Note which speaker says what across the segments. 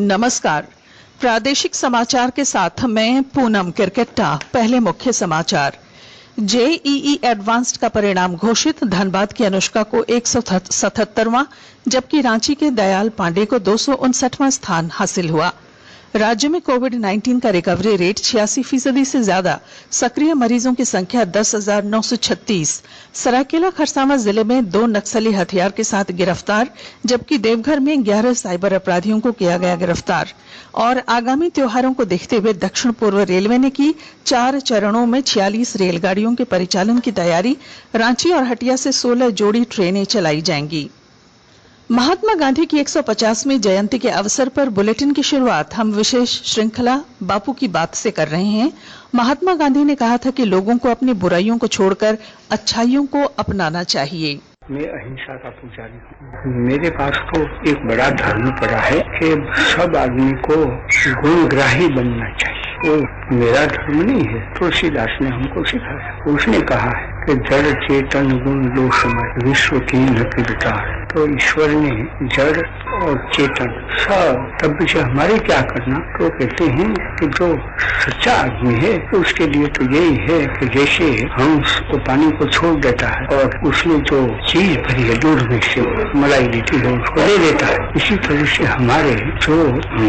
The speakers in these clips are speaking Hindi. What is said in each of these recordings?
Speaker 1: नमस्कार। प्रादेशिक समाचार के साथ मैं पूनम किरकेट्टा। पहले मुख्य समाचार। जेईई एडवांस्ड का परिणाम घोषित। धनबाद की अनुष्का को 177वां जबकि रांची के दयाल पांडे को 259वां स्थान हासिल हुआ। राज्य में कोविड-19 का रिकवरी रेट 86% से ज्यादा। सक्रिय मरीजों की संख्या 10,936। सरायकेला खरसावां जिले में 2 नक्सली हथियार के साथ गिरफ्तार, जबकि देवघर में 11 साइबर अपराधियों को किया गया गिरफ्तार। और आगामी त्योहारों को देखते हुए दक्षिण पूर्व रेलवे ने की 4 चरणों में 46 रेलगाड़ियों के परिचालन की तैयारी। रांची और हटिया से 16 जोड़ी ट्रेनें चलाई जाएंगी। महात्मा गांधी की 150वीं जयंती के अवसर पर बुलेटिन की शुरुआत हम विशेष श्रृंखला बापू की बात से कर रहे हैं। महात्मा गांधी ने कहा था कि लोगों को अपनी बुराइयों को छोड़कर अच्छाइयों को अपनाना चाहिए।
Speaker 2: मैं अहिंसा का पुजारी हूँ। मेरे पास तो एक बड़ा धर्म पड़ा है कि सब आदमी को गुणग्राही बनना चाहिए। वो मेरा धर्म नहीं है, तुलसीदास ने हमको सिखाया। उसने कहा है कि जड़ चेतन गुण लो समय विश्व की नकिरतार। तो ईश्वर ने जड़ और चेतन सब तब से हमारे क्या करना, तो कहते हैं कि जो सच्चा आदमी है तो उसके लिए तो यही है कि जैसे हंस वो पानी को छोड़ देता है और उसमें जो चीज भरी है दूध में से मलाई लेती है उसको ले लेता है, इसी तरह से हमारे जो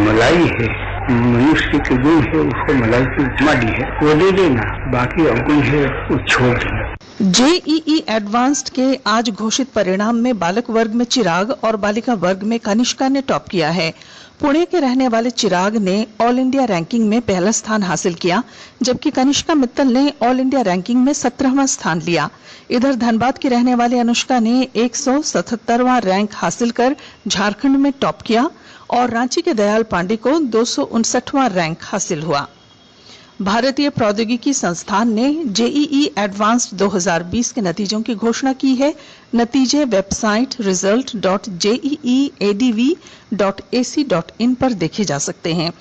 Speaker 2: मलाई है, मनुष्य के गुण है, उसको मलाई की उपमा दी है, वो ले लेना, बाकी अवगुण है वो छोड़ देना।
Speaker 1: जेईई एडवांस्ड के आज घोषित परिणाम में बालक वर्ग में चिराग और बालिका वर्ग में कनिष्का ने टॉप किया है। पुणे के रहने वाले चिराग ने ऑल इंडिया रैंकिंग में पहला स्थान हासिल किया, जबकि कनिष्का मित्तल ने ऑल इंडिया रैंकिंग में 17वां स्थान लिया। इधर धनबाद की रहने वाली अनुष्का ने 177वां रैंक हासिल कर झारखंड में टॉप किया और रांची के दयाल पांडे को 259वां रैंक हासिल हुआ। भारतीय प्रौद्योगिकी संस्थान ने जेईई एडवांस्ड 2020 के नतीजों की घोषणा की है। नतीजे वेबसाइट result.jeeadv.ac.in पर देखे जा सकते हैं।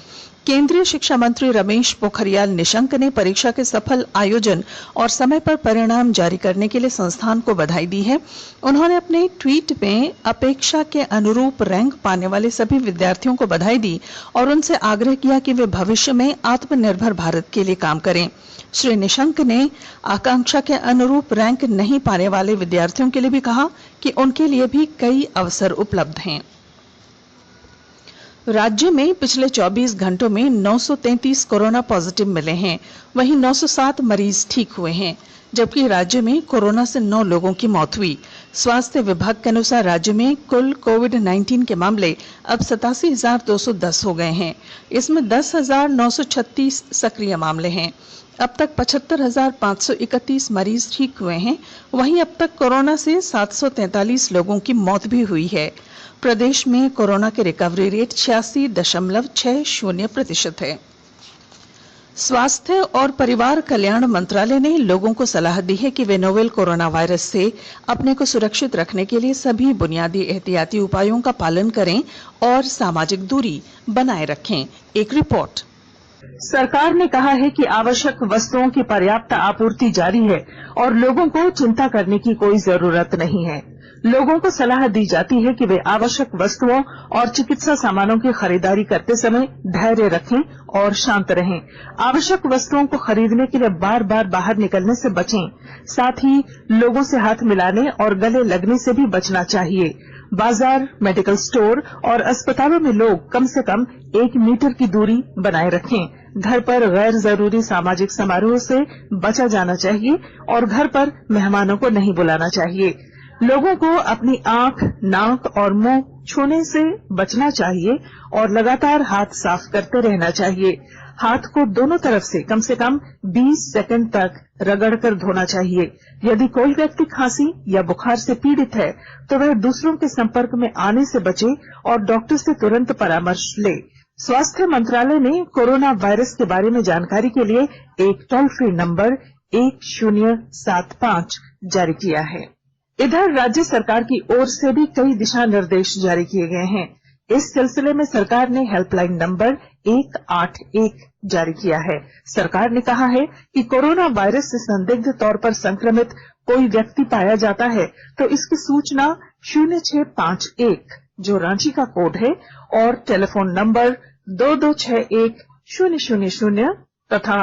Speaker 1: केंद्रीय शिक्षा मंत्री रमेश पोखरियाल निशंक ने परीक्षा के सफल आयोजन और समय पर परिणाम जारी करने के लिए संस्थान को बधाई दी है। उन्होंने अपने ट्वीट में अपेक्षा के अनुरूप रैंक पाने वाले सभी विद्यार्थियों को बधाई दी और उनसे आग्रह किया कि वे भविष्य में आत्मनिर्भर भारत के लिए काम करें। श्री निशंक ने आकांक्षा के अनुरूप रैंक नहीं पाने वाले विद्यार्थियों के लिए भी कहा कि उनके लिए भी कई अवसर उपलब्ध हैं। राज्य में पिछले 24 घंटों में 933 कोरोना पॉजिटिव मिले हैं, वहीं 907 मरीज ठीक हुए हैं, जबकि राज्य में कोरोना से 9 लोगों की मौत हुई। स्वास्थ्य विभाग के अनुसार राज्य में कुल कोविड-19 के मामले अब 87,210 हो गए हैं। इसमें 10,936 सक्रिय मामले हैं। अब तक 75,531 मरीज ठीक हुए हैं। वहीं अब तक कोरोना से 743 लोगों की मौत भी हुई है। प्रदेश में कोरोना के रिकवरी रेट 86.60% है। स्वास्थ्य और परिवार कल्याण मंत्रालय ने लोगों को सलाह दी है कि वे नोवेल कोरोना वायरस से अपने को सुरक्षित रखने के लिए सभी बुनियादी एहतियाती उपायों का पालन करें और सामाजिक दूरी बनाए रखें। एक रिपोर्ट।
Speaker 3: सरकार ने कहा है कि आवश्यक वस्तुओं की पर्याप्त आपूर्ति जारी है और लोगों को चिंता करने की कोई जरूरत नहीं है। लोगों को सलाह दी जाती है कि वे आवश्यक वस्तुओं और चिकित्सा सामानों की खरीदारी करते समय धैर्य रखें और शांत रहें। आवश्यक वस्तुओं को खरीदने के लिए बार बार बाहर निकलने से बचें। साथ ही लोगों से हाथ मिलाने और गले लगने से भी बचना चाहिए। बाजार, मेडिकल स्टोर और अस्पतालों में लोग कम से कम 1 मीटर की दूरी बनाए रखें। घर पर गैर जरूरी सामाजिक समारोह से बचा जाना चाहिए और घर पर मेहमानों को नहीं बुलाना चाहिए। लोगों को अपनी आंख, नाक और मुंह छूने से बचना चाहिए और लगातार हाथ साफ करते रहना चाहिए। हाथ को दोनों तरफ से कम 20 सेकंड तक रगड़कर धोना चाहिए। यदि कोई व्यक्ति खांसी या बुखार से पीड़ित है तो वह दूसरों के संपर्क में आने से बचे और डॉक्टर से तुरंत परामर्श ले। स्वास्थ्य मंत्रालय ने कोरोना वायरस के बारे में जानकारी के लिए एक टोल फ्री नंबर 1075 जारी किया है। इधर राज्य सरकार की ओर से भी कई दिशा निर्देश जारी किए गए हैं। इस सिलसिले में सरकार ने हेल्पलाइन नंबर 181 जारी किया है। सरकार ने कहा है कि कोरोना वायरस से संदिग्ध तौर पर संक्रमित कोई व्यक्ति पाया जाता है तो इसकी सूचना 0651 जो रांची का कोड है, और टेलीफोन नंबर 2261-000 तथा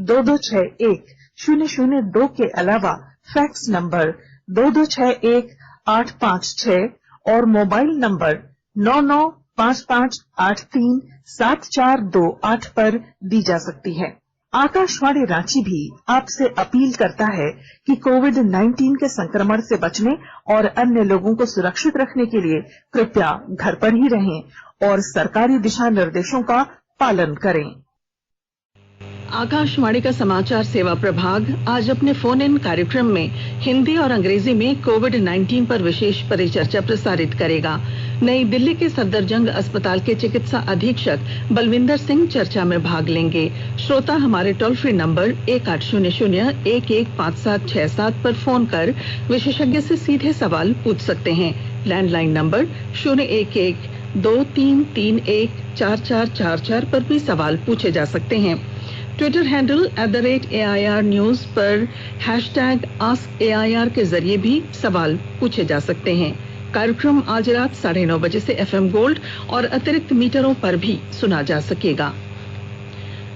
Speaker 3: 2261-002 के अलावा फैक्स नंबर 2261-856 और मोबाइल नंबर 9955837428 पर दी जा सकती है। आकाशवाणी रांची भी आपसे अपील करता है कि कोविड-19 के संक्रमण से बचने और अन्य लोगों को सुरक्षित रखने के लिए कृपया घर पर ही रहें और सरकारी दिशा निर्देशों का पालन करें।
Speaker 1: आकाशवाणी का समाचार सेवा प्रभाग आज अपने फोन इन कार्यक्रम में हिंदी और अंग्रेजी में कोविड-19 पर विशेष परिचर्चा प्रसारित करेगा। नई दिल्ली के सफदरजंग अस्पताल के चिकित्सा अधीक्षक बलविंदर सिंह चर्चा में भाग लेंगे। श्रोता हमारे टोल फ्री नंबर 1800-115767 पर फोन कर विशेषज्ञ से सीधे सवाल पूछ सकते हैं। लैंडलाइन नंबर 011-2331-4444 पर भी सवाल पूछे जा सकते हैं। ट्विटर हैंडल @AIR News पर #AskAIR के जरिए भी सवाल पूछे जा सकते हैं। कार्यक्रम आज रात 9:30 बजे से FM गोल्ड और अतिरिक्त मीटरों पर भी सुना जा सकेगा।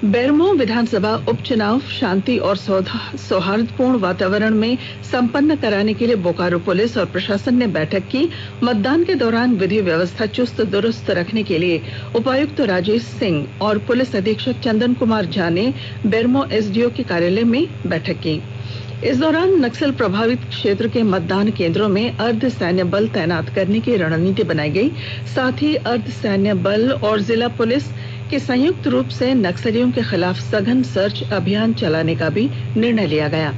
Speaker 1: बेरमो विधानसभा उपचुनाव शांति और सौहार्दपूर्ण वातावरण में संपन्न कराने के लिए बोकारो पुलिस और प्रशासन ने बैठक की। मतदान के दौरान विधि व्यवस्था चुस्त दुरुस्त रखने के लिए उपायुक्त राजेश सिंह और पुलिस अधीक्षक चंदन कुमार झा ने बेरमो SDO के कार्यालय में बैठक की। इस दौरान नक्सल प्रभावित क्षेत्र के मतदान केंद्रों में अर्ध सैन्य बल तैनात करने की रणनीति बनाई गई। साथ ही अर्ध सैन्य बल और जिला पुलिस के संयुक्त रूप से नक्सलियों के खिलाफ सघन सर्च अभियान चलाने का भी निर्णय लिया गया।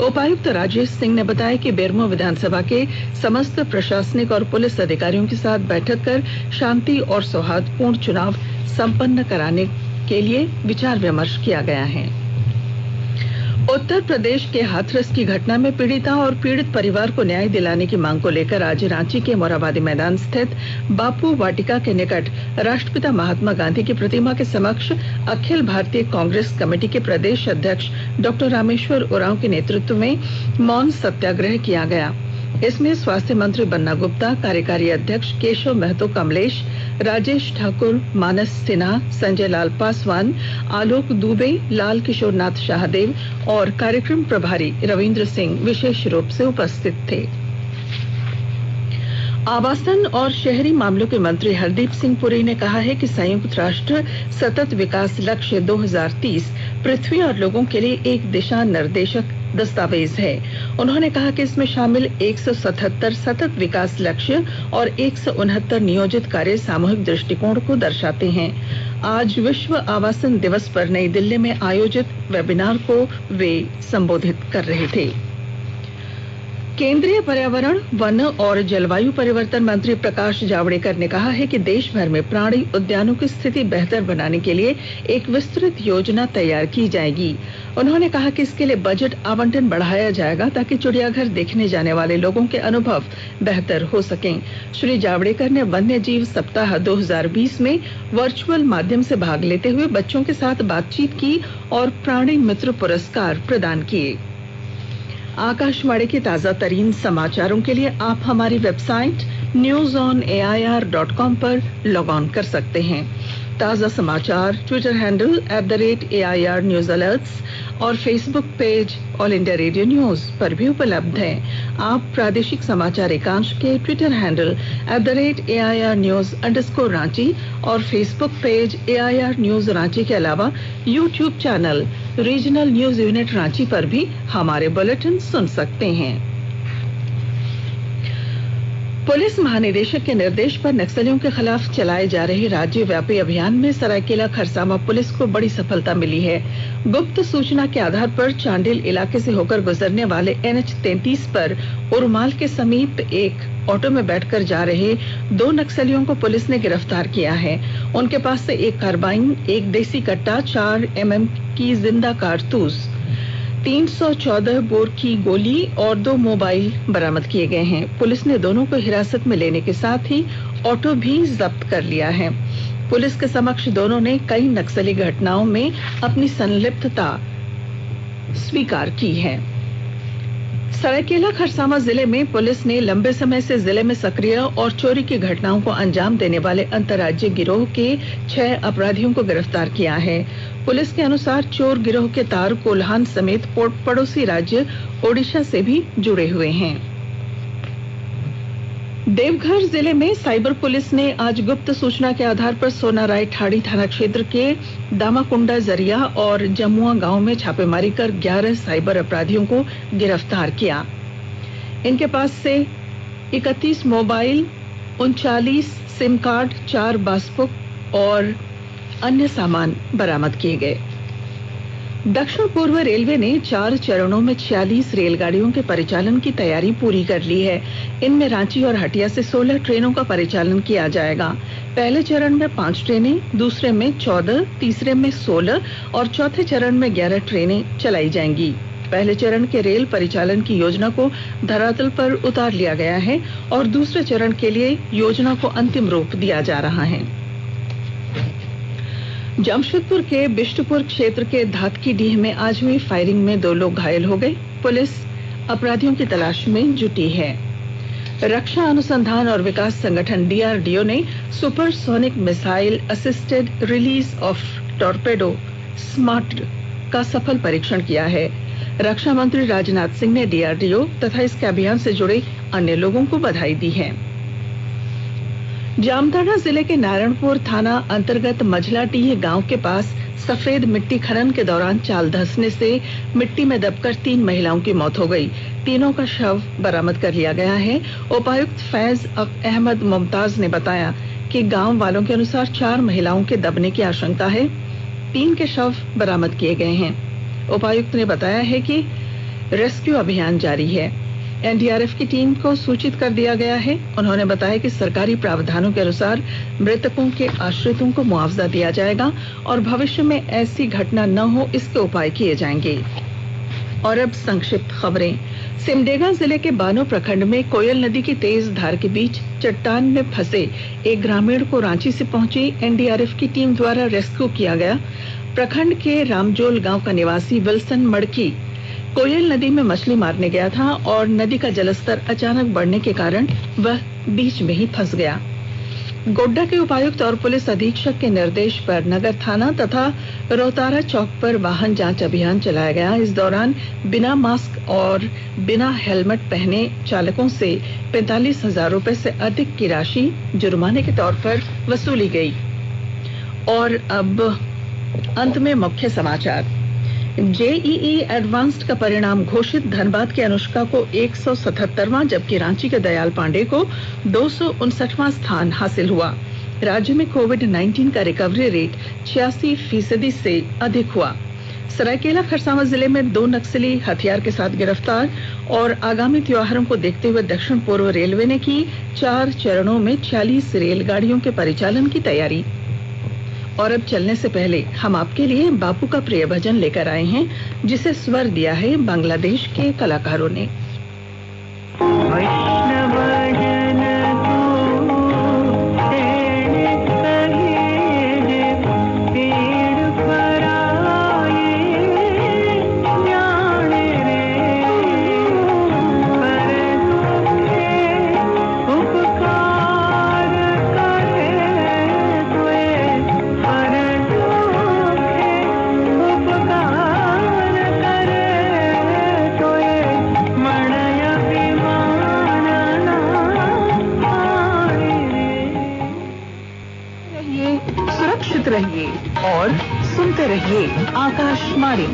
Speaker 1: उपायुक्त राजेश सिंह ने बताया कि बेरमो विधानसभा के समस्त प्रशासनिक और पुलिस अधिकारियों के साथ बैठक कर शांति और सौहार्दपूर्ण चुनाव संपन्न कराने के लिए विचार विमर्श किया गया है। उत्तर प्रदेश के हाथरस की घटना में पीड़िता और पीड़ित परिवार को न्याय दिलाने की मांग को लेकर आज रांची के मोरहाबादी मैदान स्थित बापू वाटिका के निकट राष्ट्रपिता महात्मा गांधी की प्रतिमा के समक्ष अखिल भारतीय कांग्रेस कमेटी के प्रदेश अध्यक्ष डॉक्टर रामेश्वर उरांव के नेतृत्व में मौन सत्याग्रह किया गया। इसमें स्वास्थ्य मंत्री बन्ना गुप्ता, कार्यकारी अध्यक्ष केशव महतो कमलेश, राजेश ठाकुर, मानस सिन्हा, संजय लाल पासवान, आलोक दुबे, लाल किशोरनाथ शाहदेव और कार्यक्रम प्रभारी रविंद्र सिंह विशेष रूप से उपस्थित थे। आवासन और शहरी मामलों के मंत्री हरदीप सिंह पुरी ने कहा है कि संयुक्त राष्ट्र सतत विकास लक्ष्य 2030 पृथ्वी और लोगों के लिए एक दिशा निर्देशक दस्तावेज है। उन्होंने कहा कि इसमें शामिल 177 सतत विकास लक्ष्य और 169 नियोजित कार्य सामूहिक दृष्टिकोण को दर्शाते हैं। आज विश्व आवासन दिवस पर नई दिल्ली में आयोजित वेबिनार को वे संबोधित कर रहे थे। केंद्रीय पर्यावरण, वन और जलवायु परिवर्तन मंत्री प्रकाश जावड़ेकर ने कहा है कि देश भर में प्राणी उद्यानों की स्थिति बेहतर बनाने के लिए एक विस्तृत योजना तैयार की जाएगी। उन्होंने कहा कि इसके लिए बजट आवंटन बढ़ाया जाएगा ताकि चिड़ियाघर देखने जाने वाले लोगों के अनुभव बेहतर हो सकें। श्री जावड़ेकर ने वन्य जीव सप्ताह 2020 में वर्चुअल माध्यम से भाग लेते हुए बच्चों के साथ बातचीत की और प्राणी मित्र पुरस्कार प्रदान किए। आकाशवाणी के ताजा तरीन समाचारों के लिए आप हमारी वेबसाइट newsonair.com पर लॉग ऑन कर सकते हैं। ताजा समाचार Twitter handle @AIR News Alerts और Facebook page all India radio news पर भी उपलब्ध हैं। आप प्रादेशिक समाचार एकांश के ट्विटर हैंडल @AIR News_Ranchi और Facebook page AIR News Ranchi के अलावा YouTube channel regional news unit Ranchi पर भी हमारे बुलेटिन सुन सकते हैं। पुलिस महानिदेशक के निर्देश पर नक्सलियों के खिलाफ चलाए जा रहे राज्यव्यापी अभियान में सरायकेला खरसावां पुलिस को बड़ी सफलता मिली है। गुप्त सूचना के आधार पर चांडिल इलाके से होकर गुजरने वाले NH-33 पर उरमाल के समीप एक ऑटो में बैठकर जा रहे 2 नक्सलियों को पुलिस ने गिरफ्तार किया है। उनके पास से एक कार्बाइन, एक देसी कट्टा, 4 mm की जिंदा कारतूस, 314 बोर की गोली और 2 मोबाइल बरामद किए गए हैं। पुलिस ने दोनों को हिरासत में लेने के साथ ही ऑटो भी जब्त कर लिया है। पुलिस के समक्ष दोनों ने कई नक्सली घटनाओं में अपनी संलिप्तता स्वीकार की है। सरायकेला खरसावां जिले में पुलिस ने लंबे समय से जिले में सक्रिय और चोरी की घटनाओं को अंजाम देने वाले अंतर्राज्यीय गिरोह के 6 अपराधियों को गिरफ्तार किया है। पुलिस के अनुसार चोर गिरोह के तार कोल्हान समेत पड़ोसी राज्य ओडिशा से भी जुड़े हुए हैं। देवघर जिले में साइबर पुलिस ने आज गुप्त सूचना के आधार पर सोनाराय ठाड़ी थाना क्षेत्र के दामाकुंडा जरिया और जमुआ गांव में छापेमारी कर 11 साइबर अपराधियों को गिरफ्तार किया। इनके पास से 31 मोबाइल, 39 सिम कार्ड, 4 पासबुक और अन्य सामान बरामद किए गए। दक्षिण पूर्व रेलवे ने 4 चरणों में 46 रेलगाड़ियों के परिचालन की तैयारी पूरी कर ली है। इनमें रांची और हटिया से 16 ट्रेनों का परिचालन किया जाएगा। पहले चरण में 5 ट्रेनें, दूसरे में 14, तीसरे में 16 और चौथे चरण में 11 ट्रेनें चलाई जाएंगी। पहले चरण के रेल परिचालन की योजना को धरातल पर उतार लिया गया है और दूसरे चरण के लिए योजना को अंतिम रूप दिया जा रहा है। जमशेदपुर के बिष्टुपुर क्षेत्र के धातकीडीह में आज हुई फायरिंग में 2 लोग घायल हो गए। पुलिस अपराधियों की तलाश में जुटी है। रक्षा अनुसंधान और विकास संगठन डीआरडीओ ने supersonic missile assisted release of torpedo smart का सफल परीक्षण किया है। रक्षा मंत्री राजनाथ सिंह ने डीआरडीओ तथा इसके अभियान से जुड़े अन्य लोगों को बधाई दी है। जामताड़ा जिले के नारायणपुर थाना अंतर्गत मझलाटीह गांव के पास सफेद मिट्टी खनन के दौरान चाल धंसने से मिट्टी में दबकर 3 महिलाओं की मौत हो गई। तीनों का शव बरामद कर लिया गया है। उपायुक्त फैज अहमद मुमताज ने बताया कि गांव वालों के अनुसार 4 महिलाओं के दबने की आशंका है। 3 के शव बरामद किए गए हैं। उपायुक्त ने बताया है कि रेस्क्यू अभियान जारी है। एनडीआरएफ की टीम को सूचित कर दिया गया है। उन्होंने बताया कि सरकारी प्रावधानों के अनुसार मृतकों के आश्रितों को मुआवजा दिया जाएगा और भविष्य में ऐसी घटना न हो इसके उपाय किए जाएंगे। और अब संक्षिप्त खबरें। सिमडेगा जिले के बानो प्रखंड में कोयल नदी की तेज धार के बीच चट्टान में फंसे एक ग्रामीण को रांची से पहुंची एनडीआरएफ की टीम द्वारा रेस्क्यू किया गया। प्रखंड के रामजोल गांव का निवासी विल्सन मड़की कोयल नदी में मछली मारने गया था और नदी का जलस्तर अचानक बढ़ने के कारण वह बीच में ही फंस गया। गोड्डा के उपायुक्त और पुलिस अधीक्षक के निर्देश पर नगर थाना तथा रोहतारा चौक पर वाहन जांच अभियान चलाया गया। इस दौरान बिना मास्क और बिना हेलमेट पहने चालकों से 45,000 रुपए से अधिक की राशि जुर्माने के तौर पर वसूली गई। और अब अंत में मुख्य समाचार। जेईई एडवांस्ड का परिणाम घोषित। धनबाद की अनुष्का को 177वां जबकि रांची के दयाल पांडे को 259वां स्थान हासिल हुआ। राज्य में कोविड-19 का रिकवरी रेट 86% से अधिक हुआ। सरायकेला खरसावां जिले में 2 नक्सली हथियार के साथ गिरफ्तार। और आगामी त्योहारों को देखते हुए दक्षिण पूर्व रेलवे ने की 4 चरणों में 46 रेलगाड़ियों के परिचालन की तैयारी। और अब चलने से पहले हम आपके लिए बापू का प्रिय भजन लेकर आए हैं जिसे स्वर दिया है बांग्लादेश के कलाकारों ने। रहिए और सुनते रहिए आकाशवाणी।